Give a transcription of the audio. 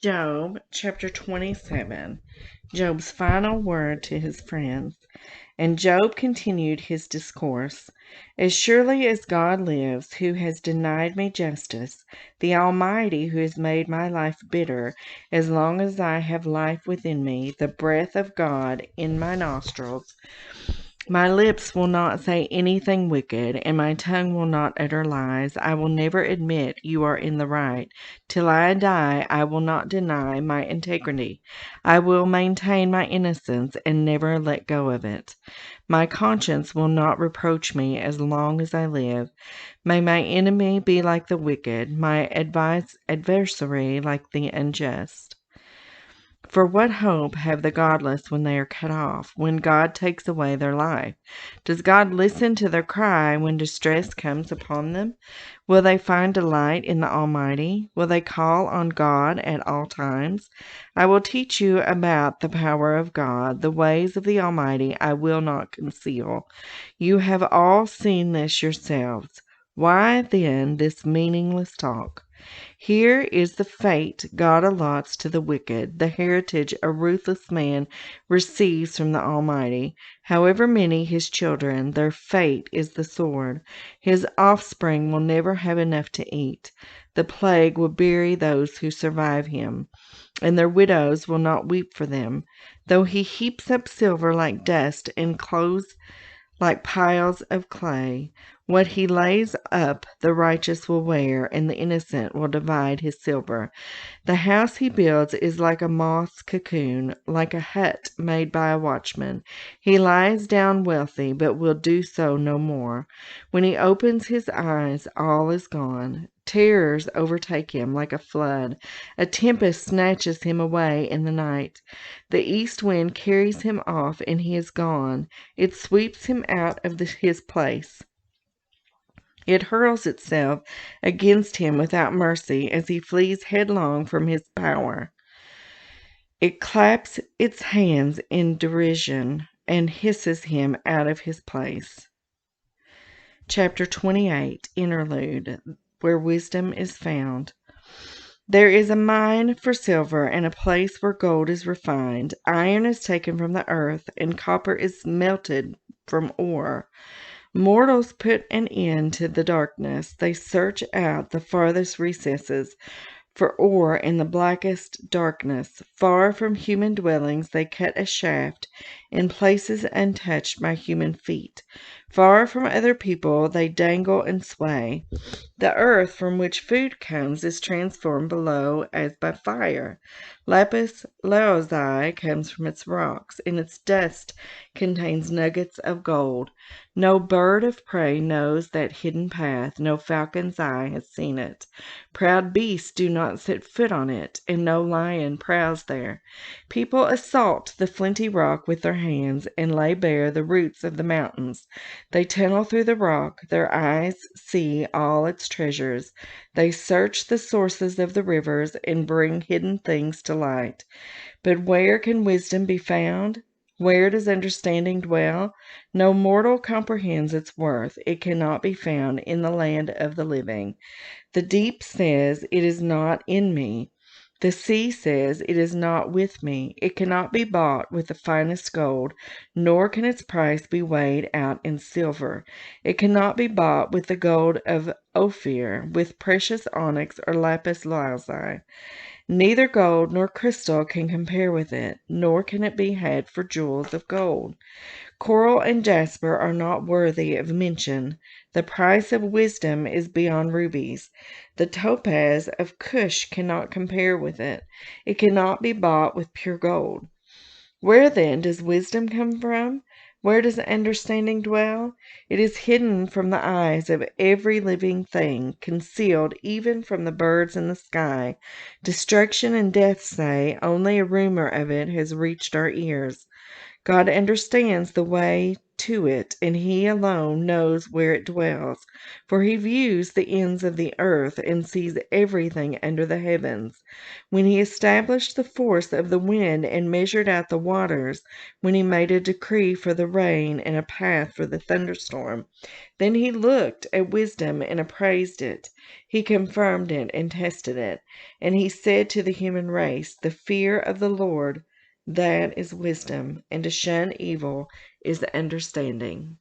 Job chapter 27, Job's final word to his friends. And Job continued his discourse. As surely as God lives, who has denied me justice, the Almighty who has made my life bitter, as long as I have life within me, the breath of God in my nostrils, my lips will not say anything wicked, and my tongue will not utter lies. I will never admit you are in the right. Till I die, I will not deny my integrity. I will maintain my innocence and never let go of it. My conscience will not reproach me as long as I live. May my enemy be like the wicked, my adversary like the unjust. For what hope have the godless when they are cut off, when God takes away their life? Does God listen to their cry when distress comes upon them? Will they find delight in the Almighty? Will they call on God at all times? I will teach you about the power of God, the ways of the Almighty I will not conceal. You have all seen this yourselves. Why then this meaningless talk? Here is the fate God allots to the wicked, the heritage a ruthless man receives from the Almighty. However many his children, their fate is the sword. His offspring will never have enough to eat. The plague will bury those who survive him, and their widows will not weep for them. Though he heaps up silver like dust and clothes like piles of clay. What he lays up, the righteous will wear, and the innocent will divide his silver. The house he builds is like a moth's cocoon, like a hut made by a watchman. He lies down wealthy, but will do so no more. When he opens his eyes, all is gone. Terrors overtake him like a flood. A tempest snatches him away in the night. The east wind carries him off, and he is gone. It sweeps him out of his place. It hurls itself against him without mercy as he flees headlong from his power. It claps its hands in derision and hisses him out of his place. Chapter 28, Interlude, where wisdom is found. There is a mine for silver and a place where gold is refined. Iron is taken from the earth, and copper is melted from ore. Mortals put an end to the darkness. They search out the farthest recesses for ore in the blackest darkness. Far from human dwellings they cut a shaft in places untouched by human feet. Far from other people they dangle and sway. The earth from which food comes is transformed below as by fire. Lapis lazuli comes from its rocks, and its dust contains nuggets of gold. No bird of prey knows that hidden path, no falcon's eye has seen it. Proud beasts do not set foot on it, and no lion prowls there. People assault the flinty rock with their hands, and lay bare the roots of the mountains. They tunnel through the rock, their eyes see all its treasures. They search the sources of the rivers, and bring hidden things to light. But where can wisdom be found? Where does understanding dwell? No mortal comprehends its worth. It cannot be found in the land of the living. The deep says, "It is not in me." The sea says, "It is not with me." It cannot be bought with the finest gold, nor can its price be weighed out in silver. It cannot be bought with the gold of Ophir, with precious onyx or lapis lazuli. Neither gold nor crystal can compare with it, nor can it be had for jewels of gold. Coral and jasper are not worthy of mention. The price of wisdom is beyond rubies. The topaz of Cush cannot compare with it. It cannot be bought with pure gold. Where then does wisdom come from? Where does understanding dwell? It is hidden from the eyes of every living thing, concealed even from the birds in the sky. Destruction and death say, only a rumor of it has reached our ears. God understands the way to it, and he alone knows where it dwells, for he views the ends of the earth and sees everything under the heavens. When he established the force of the wind and measured out the waters, when he made a decree for the rain and a path for the thunderstorm, then he looked at wisdom and appraised it. He confirmed it and tested it. And he said to the human race, the fear of the Lord, that is wisdom, and to shun evil is understanding.